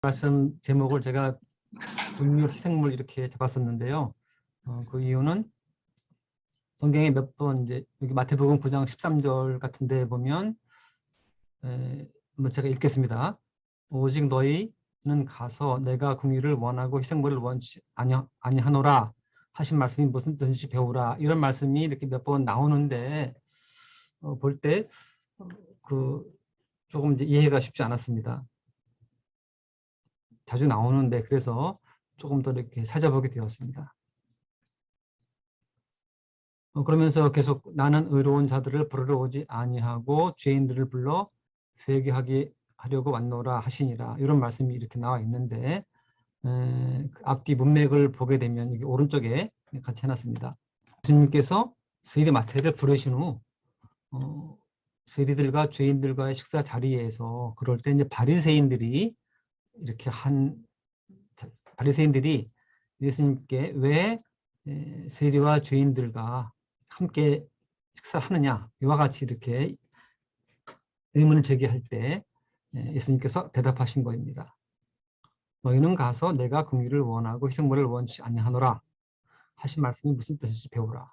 말씀 제목을 제가 분율, 희생물 이렇게 잡았었는데요. 그 이유는 성경에 몇 번 이제 여기 마태복음 9장 13절 같은데 보면 뭐 제가 읽겠습니다. 오직 너희는 가서 내가 긍휼을 원하고 희생물을 원치 아니하노라 하신 말씀이 무슨 뜻인지 배우라, 이런 말씀이 이렇게 몇 번 나오는데 볼 때 조금 이제 이해가 쉽지 않았습니다. 자주 나오는데 그래서 조금 더 이렇게 찾아보게 되었습니다. 그러면서 계속 나는 의로운 자들을 부르러 오지 아니하고 죄인들을 불러 회개하게 하려고 왔노라 하시니라, 이런 말씀이 이렇게 나와 있는데 그 앞뒤 문맥을 보게 되면 이게 오른쪽에 같이 해놨습니다. 예수님께서 세리 마태를 부르신 후 세리들과 죄인들과의 식사 자리에서 그럴 때 이제 바리새인들이 예수님께 왜 세리와 죄인들과 함께 식사하느냐, 이와 같이 이렇게 의문을 제기할 때 예수님께서 대답하신 것입니다. 너희는 가서 내가 긍휼을 원하고 희생물을 원치 아니하노라 하신 말씀이 무슨 뜻인지 배우라.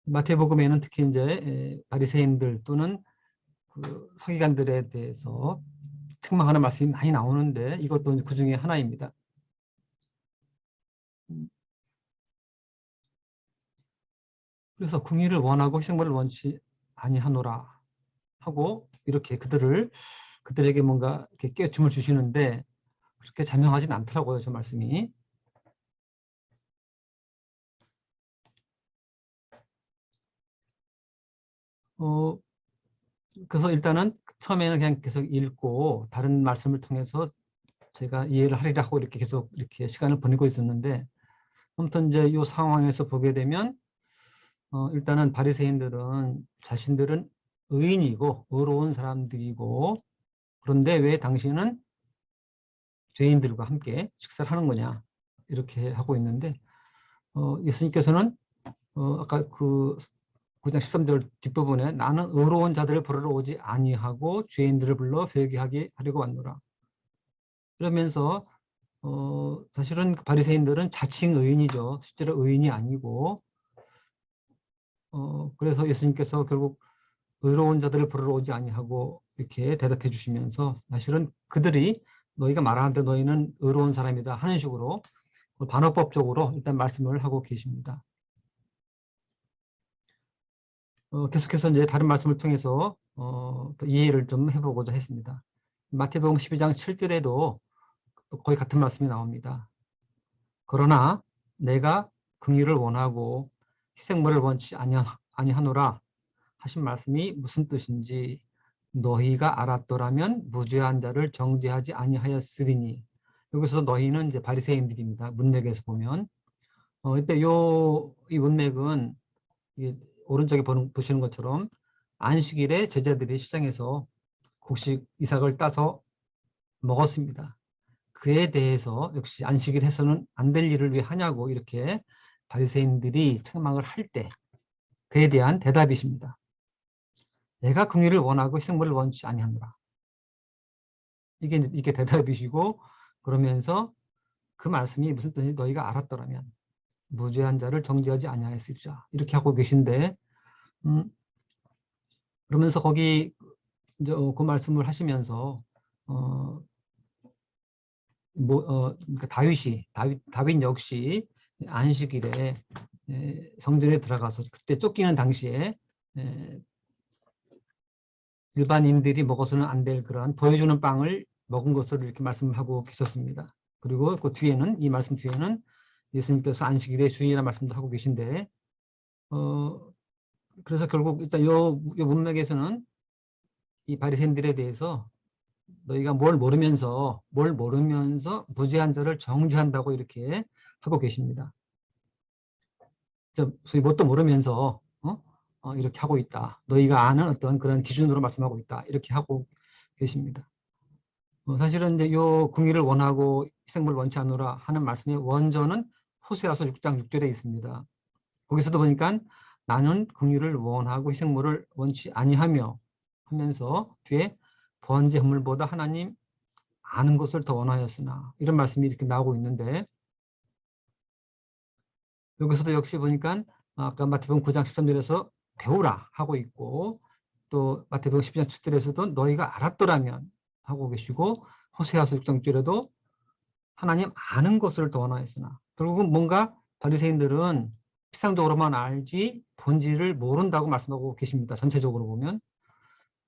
마태복음에는 특히 이제 바리새인들 또는 그 서기관들에 대해서 책망하는 말씀이 많이 나오는데 이것도 그 중에 하나입니다. 그래서 긍휼을 원하고 희생물을 원치 아니하노라 하고 이렇게 그들에게 뭔가 이렇게 깨우침을 주시는데 그렇게 자명하진 않더라고요, 저 말씀이. 그래서 일단은 처음에는 그냥 계속 읽고 다른 말씀을 통해서 제가 이해를 하리라 하고 이렇게 계속 이렇게 시간을 보내고 있었는데, 아무튼 이제 이 상황에서 보게 되면 일단은 바리새인들은 자신들은 의인이고 의로운 사람들이고, 그런데 왜 당신은 죄인들과 함께 식사를 하는 거냐, 이렇게 하고 있는데 예수님께서는 아까 그 9장 13절 뒷부분에 나는 의로운 자들을 부르러 오지 아니하고 죄인들을 불러 회개하게 하려고 왔노라. 그러면서 사실은 바리새인들은 자칭 의인이죠. 실제로 의인이 아니고 그래서 예수님께서 결국 의로운 자들을 부르러 오지 아니하고 이렇게 대답해 주시면서 사실은 그들이 너희가 말하는데 너희는 의로운 사람이다 하는 식으로 반어법적으로 일단 말씀을 하고 계십니다. 계속해서 이제 다른 말씀을 통해서 이해를 좀 해보고자 했습니다. 마태복음 12장 7절에도 거의 같은 말씀이 나옵니다. 그러나 내가 긍휼을 원하고 희생물을 원치 아니하노라 하신 말씀이 무슨 뜻인지 너희가 알았더라면 무죄한 자를 정죄하지 아니하였으리니. 여기서 너희는 이제 바리새인들입니다. 문맥에서 보면 이때 이 문맥은 오른쪽에 보시는 것처럼 안식일에 제자들이 시장에서 곡식 이삭을 따서 먹었습니다. 그에 대해서 역시 안식일 해서는 안 될 일을 왜 하냐고 이렇게 바리새인들이 책망을 할 때 그에 대한 대답이십니다. 내가 긍휼을 원하고 희생물을 원치 아니하노라. 이게 대답이시고, 그러면서 그 말씀이 무슨 뜻인지 너희가 알았더라면 무죄한 자를 정죄하지 아니하였으리라, 이렇게 하고 계신데 그러면서 거기 이제 그 말씀을 하시면서 그러니까 다윗 역시 안식일에 성전에 들어가서 그때 쫓기는 당시에 일반인들이 먹어서는 안 될 그러한 보여주는 빵을 먹은 것으로 이렇게 말씀을 하고 계셨습니다. 그리고 그 뒤에는, 이 말씀 뒤에는 예수님께서 안식일의 주인이라는 말씀도 하고 계신데 그래서 결국 일단 요 문맥에서는 이 바리새인들에 대해서 너희가 뭘 모르면서 무죄한 자를 정죄한다고 이렇게 하고 계십니다. 소위 뭣도 모르면서 이렇게 하고 있다. 너희가 아는 어떤 그런 기준으로 말씀하고 있다. 이렇게 하고 계십니다. 사실은 이제 요 긍휼을 원하고 희생물을 원치 않노라 하는 말씀의 원전은 호세아서 6장 6절에 있습니다. 거기서도 보니까 나는 긍휼을 원하고 희생물을 원치 아니하며 하면서 뒤에 번제 헌물보다 하나님 아는 것을 더 원하였으나 이런 말씀이 이렇게 나오고 있는데 여기서도 역시 보니까 아까 마태복음 9장 13절에서 배우라 하고 있고 또 마태복음 12장 7절에서도 너희가 알았더라면 하고 계시고 호세아서 6장 6절에도 하나님 아는 것을 더 원하였으나 결국은 뭔가 바리새인들은 피상적으로만 알지 본질을 모른다고 말씀하고 계십니다. 전체적으로 보면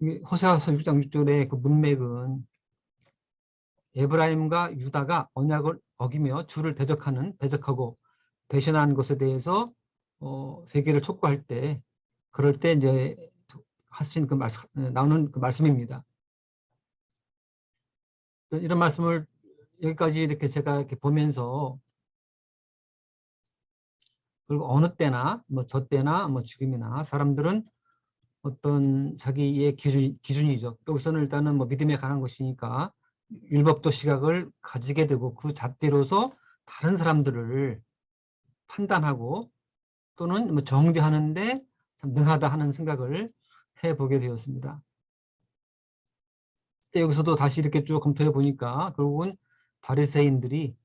호세아서 6장 6절의 그 문맥은 에브라임과 유다가 언약을 어기며 주를 대적하고 배신한 것에 대해서 회개를 촉구할 때 그럴 때 이제 하신 그 말씀 나오는 그 말씀입니다. 이런 말씀을 여기까지 이렇게 제가 이렇게 보면서 그리고 어느 때나 뭐 저 때나 뭐 지금이나 사람들은 어떤 자기의 기준이죠. 여기서는 일단은 뭐 믿음에 관한 것이니까 율법도 시각을 가지게 되고 그 잣대로서 다른 사람들을 판단하고 또는 뭐 정죄하는데 참 능하다 하는 생각을 해보게 되었습니다. 여기서도 다시 이렇게 쭉 검토해 보니까 결국은 바리새인들이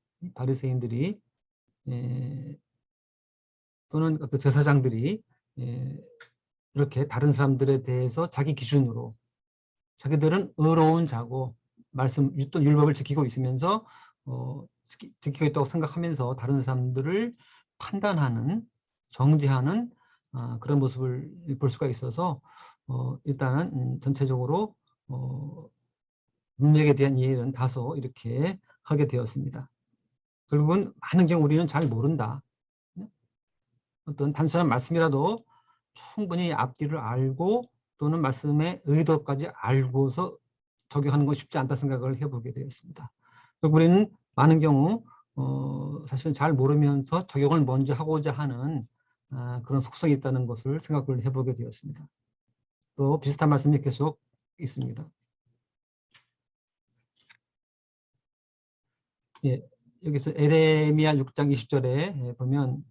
또는 어떤 제사장들이 이렇게 다른 사람들에 대해서 자기 기준으로 자기들은 의로운 자고 또 율법을 지키고 있으면서 지키고 있다고 생각하면서 다른 사람들을 판단하는 정죄하는 그런 모습을 볼 수가 있어서 일단은 전체적으로 문맥에 대한 이해는 다소 이렇게 하게 되었습니다. 결국은 많은 경우 우리는 잘 모른다. 어떤 단순한 말씀이라도 충분히 앞뒤를 알고 또는 말씀의 의도까지 알고서 적용하는 건 쉽지 않다 생각을 해보게 되었습니다. 우리는 많은 경우 사실은 잘 모르면서 적용을 먼저 하고자 하는 그런 속성이 있다는 것을 생각을 해보게 되었습니다. 또 비슷한 말씀이 계속 있습니다. 예, 여기서 에레미야 6장 20절에 보면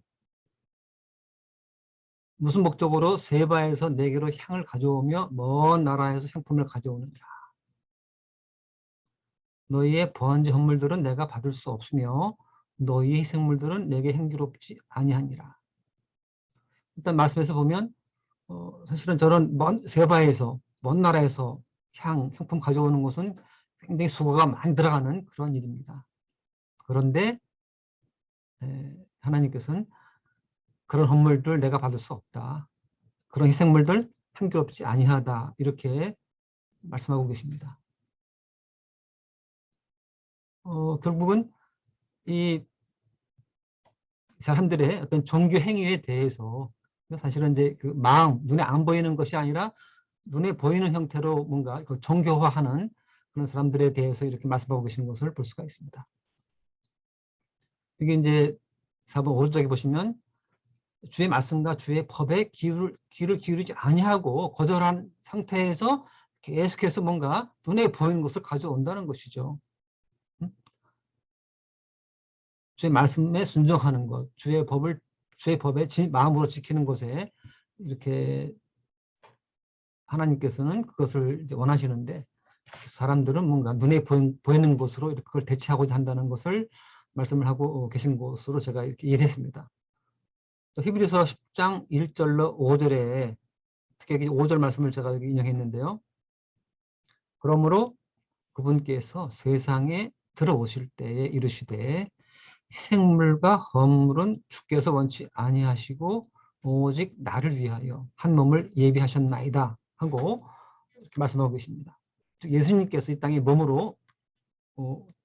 무슨 목적으로 세바에서 내게로 향을 가져오며 먼 나라에서 향품을 가져오느니라. 너희의 번제 헌물들은 내가 받을 수 없으며 너희의 희생물들은 내게 행기롭지 아니하니라. 일단 말씀에서 보면 사실은 저런 세바에서 먼 나라에서 향품 가져오는 것은 굉장히 수고가 많이 들어가는 그런 일입니다. 그런데 하나님께서는 그런 헌물들 내가 받을 수 없다. 그런 희생물들 향기롭지 아니하다. 이렇게 말씀하고 계십니다. 결국은 이 사람들의 어떤 종교 행위에 대해서 사실은 이제 그 마음, 눈에 안 보이는 것이 아니라 눈에 보이는 형태로 뭔가 그 종교화하는 그런 사람들에 대해서 이렇게 말씀하고 계시는 것을 볼 수가 있습니다. 이게 이제 4번 오른쪽에 보시면 주의 말씀과 주의 법에 귀를 기울이지 아니하고 거절한 상태에서 계속해서 뭔가 눈에 보이는 것을 가져온다는 것이죠. 주의 말씀에 순종하는 것, 주의 법에 마음으로 지키는 것에 이렇게 하나님께서는 그것을 이제 원하시는데 사람들은 뭔가 눈에 보이는 것으로 이렇게 그걸 대체하고자 한다는 것을 말씀을 하고 계신 것으로 제가 이렇게 이해했습니다. 히브리서 10장 1절로 5절에 특히 5절 말씀을 제가 여기 인용했는데요. 그러므로 그분께서 세상에 들어오실 때에 이르시되 희생물과 헌물은 주께서 원치 아니하시고 오직 나를 위하여 한 몸을 예비하셨나이다 하고 이렇게 말씀하고 계십니다. 즉 예수님께서 이 땅에 몸으로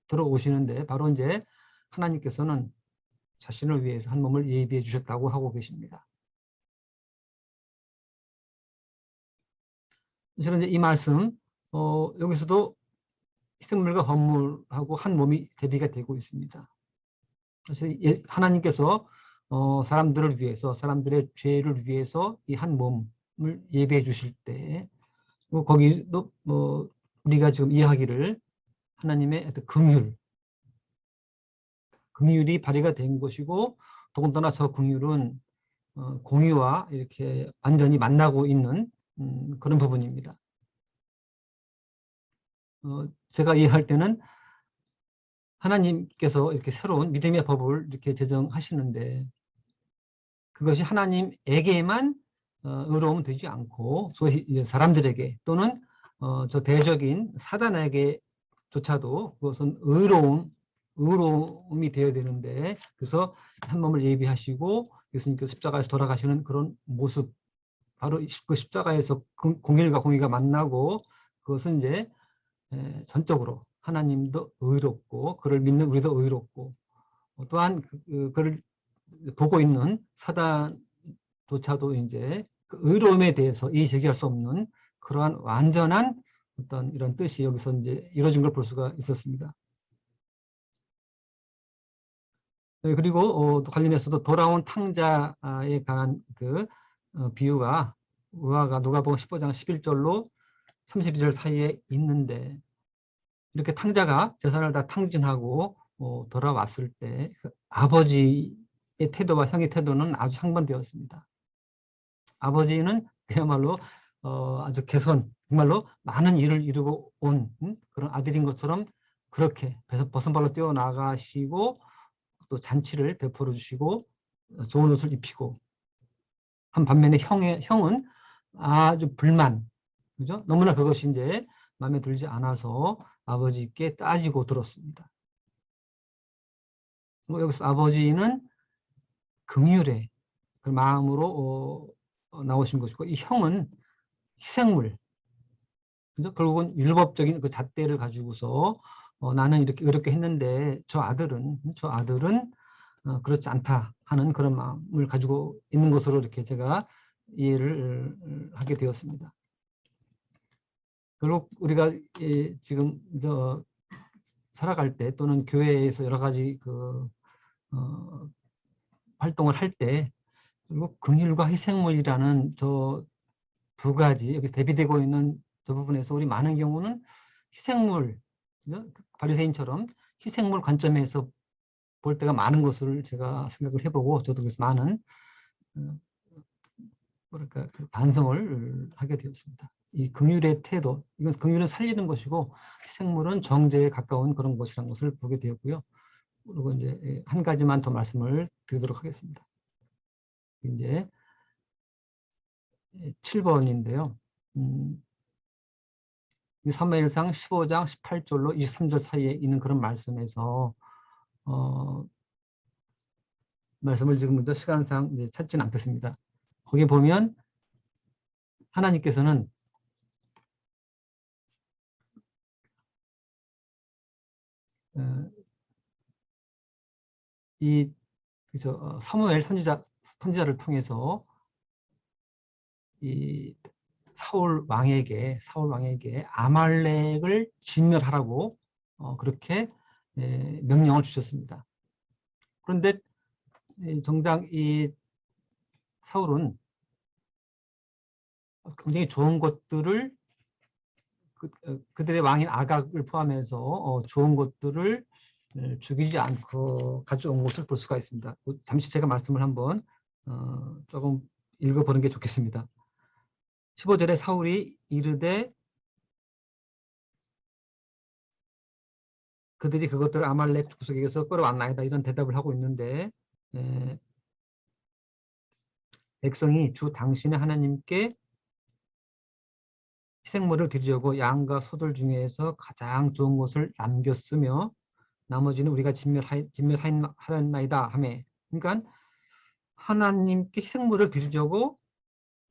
들어오시는데 바로 이제 하나님께서는 자신을 위해서 한 몸을 예비해 주셨다고 하고 계십니다. 사실은 이 말씀 여기서도 희생물과 헌물하고 한 몸이 대비가 되고 있습니다. 사실 하나님께서 사람들을 위해서 사람들의 죄를 위해서 이 한 몸을 예배해 주실 때 거기도 우리가 지금 이해하기를 하나님의 어떤 긍휼이 발휘가 된 것이고 더군다나 저 긍휼은 공의와 이렇게 완전히 만나고 있는 그런 부분입니다. 제가 이해할 때는 하나님께서 이렇게 새로운 믿음의 법을 이렇게 제정하시는데 그것이 하나님에게만 의로움은 되지 않고 소위 이제 사람들에게 또는 저 대적인 사단에게조차도 그것은 의로움이 되어야 되는데 그래서 한 몸을 예비하시고 예수님께서 십자가에서 돌아가시는 그런 모습 바로 그 십자가에서 공일과 공의가 만나고 그것은 이제 전적으로 하나님도 의롭고 그를 믿는 우리도 의롭고 또한 그를 보고 있는 사단조차도 이제 그 의로움에 대해서 이의제기할 수 없는 그러한 완전한 어떤 이런 뜻이 여기서 이제 이루어진 걸 볼 수가 있었습니다. 그리고 또 관련해서도 돌아온 탕자에 관한 그 비유가 의화가 누가복음 15장 11절로 32절 사이에 있는데 이렇게 탕자가 재산을 다 탕진하고 돌아왔을 때 그 아버지의 태도와 형의 태도는 아주 상반되었습니다. 아버지는 그야말로 아주 개선, 정말로 많은 일을 이루고 온 그런 아들인 것처럼 그렇게 버선발로 뛰어나가시고 또 잔치를 베풀어 주시고 좋은 옷을 입히고 한 반면에 형은 아주 불만, 그죠? 너무나 그것이 이제 마음에 들지 않아서 아버지께 따지고 들었습니다. 여기서 아버지는 긍휼의 그 마음으로 나오신 것이고 이 형은 희생물, 그죠? 결국은 율법적인 그 잣대를 가지고서 나는 이렇게 어렵게 했는데 저 아들은 그렇지 않다 하는 그런 마음을 가지고 있는 것으로 이렇게 제가 이해를 하게 되었습니다. 결국 우리가 지금 살아갈 때 또는 교회에서 여러 가지 활동을 할 때 결국 긍휼과 희생물이라는 저 두 가지 여기 대비되고 있는 저 부분에서 우리 많은 경우는 희생물, 바리새인처럼 희생물 관점에서 볼 때가 많은 것을 제가 생각을 해보고 저도 그래서 많은 뭐랄까 그 반성을 하게 되었습니다. 이 긍휼의 태도, 이건 긍휼은 살리는 것이고 희생물은 정죄에 가까운 그런 것이라는 것을 보게 되었고요. 그리고 이제 한 가지만 더 말씀을 드리도록 하겠습니다. 이제 7번인데요. 사무엘상 15장 18절로 23절 사이에 있는 그런 말씀에서 말씀을 지금 시간상 이제 찾지는 않겠습니다. 거기 보면 하나님께서는 이 사무엘 선지자를 통해서 이 사울 왕에게 아말렉을 진멸하라고 그렇게 명령을 주셨습니다. 그런데 정작 이 사울은 굉장히 좋은 것들을 그들의 왕인 아각을 포함해서 좋은 것들을 죽이지 않고 가져온 것을 볼 수가 있습니다. 잠시 제가 말씀을 한번 조금 읽어보는 게 좋겠습니다. 15절에 사울이 이르되 그들이 그것들을 아말렉 족속에게서 끌어왔나이다 이런 대답을 하고 있는데 백성이 주 당신의 하나님께 희생물을 드리려고 양과 소들 중에서 가장 좋은 것을 남겼으며 나머지는 우리가 진멸하였나이다 하매, 그러니까 하나님께 희생물을 드리려고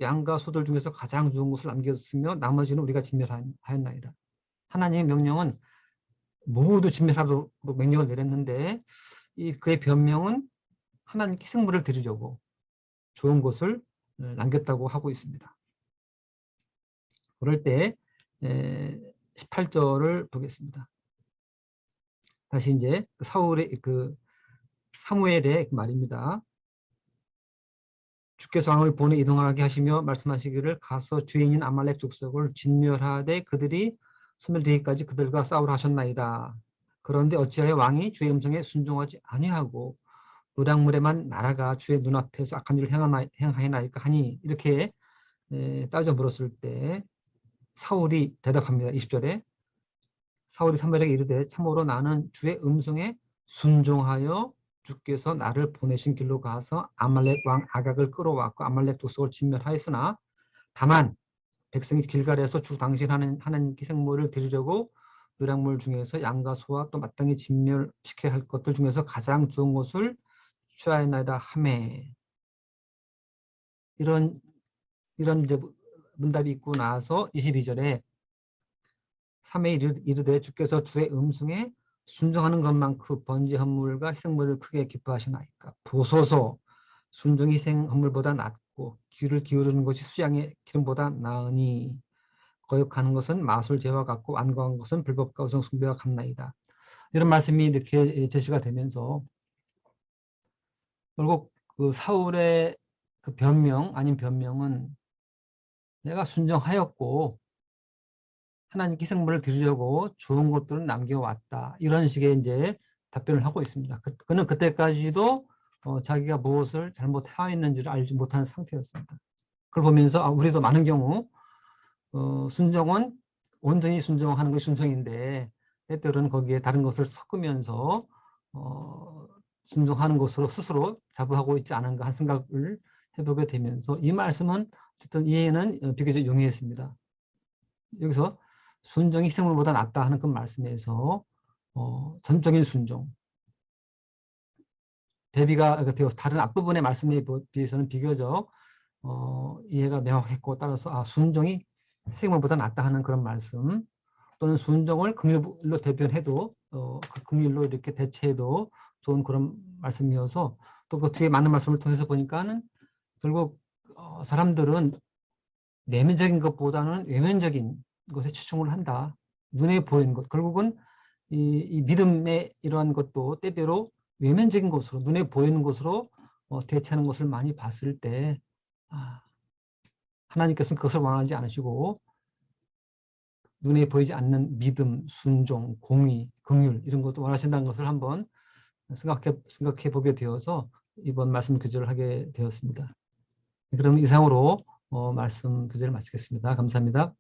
양과 소들 중에서 가장 좋은 것을 남겼으며 나머지는 우리가 진멸하였나이다. 하나님의 명령은 모두 진멸하도록 명령을 내렸는데 그의 변명은 하나님께 희생물을 드리려고 좋은 것을 남겼다고 하고 있습니다. 그럴 때 18절을 보겠습니다. 다시 이제 사울의 사무엘의 말입니다. 주께서 왕을 보내 이동하게 하시며 말씀하시기를 가서 주인인 아말렉 족속을 진멸하되 그들이 소멸되기까지 그들과 싸우라 하셨나이다. 그런데 어찌하여 왕이 주의 음성에 순종하지 아니하고 노량물에만 날아가 주의 눈앞에서 악한 일을 행하나이까 하니 이렇게 따져 물었을 때 사울이 대답합니다. 20절에 사울이 사무엘에게 이르되 참으로 나는 주의 음성에 순종하여 주께서 나를 보내신 길로 가서 아말렉 왕 아각을 끌어왔고 아말렉 도성을 진멸하였으나 다만 백성이 길갈에서 주 당신 하나님께 생모를 드리려고 노략물 중에서 양과 소와 또 마땅히 진멸시켜야 할 것들 중에서 가장 좋은 것을 취하였나이다 하매 이런 이제 문답이 있고 나서 22절에 3회 이르되 주께서 주의 음성에 순종하는 것만큼 번제 헌물과 희생물을 크게 기뻐하시나이까 보소서 순종 희생 헌물보다 낫고 귀를 기울이는 것이 수양의 기름보다 나으니 거역하는 것은 마술제와 같고 완고한 것은 불법과 우상 숭배와 같나이다. 이런 말씀이 이렇게 제시가 되면서 결국 그 사울의 그 변명 아닌 변명은 내가 순종하였고 하나님께 희생물을 드리려고 좋은 것들은 남겨왔다. 이런 식의 이제 답변을 하고 있습니다. 그는 그때까지도 자기가 무엇을 잘못하였는지를 알지 못하는 상태였습니다. 그걸 보면서 우리도 많은 경우 순종은 온전히 순종하는 것이 순종인데 때때로는 거기에 다른 것을 섞으면서 순종하는 것으로 스스로 자부하고 있지 않은가 하는 생각을 해보게 되면서 이 말씀은 어쨌든 이해는 비교적 용이했습니다. 여기서 순종이 희생물보다 낫다 하는 그 말씀에서 전적인 순종 대비가 되어서 다른 앞부분의 말씀에 비해서는 비교적 이해가 명확했고 따라서 순종이 희생물보다 낫다 하는 그런 말씀 또는 순종을 긍휼로 대변해도 그 긍휼로 이렇게 대체해도 좋은 그런 말씀이어서 또 그 뒤에 많은 말씀을 통해서 보니까는 결국 사람들은 내면적인 것보다는 외면적인 것에 치중을 한다. 눈에 보이는 것. 결국은 이 믿음의 이러한 것도 때때로 외면적인 것으로 눈에 보이는 것으로 대체하는 것을 많이 봤을 때 하나님께서는 그것을 원하지 않으시고 눈에 보이지 않는 믿음, 순종, 공의, 긍휼 이런 것도 원하신다는 것을 한번 생각해 보게 되어서 이번 말씀 교제를 하게 되었습니다. 그럼 이상으로 말씀 교제를 마치겠습니다. 감사합니다.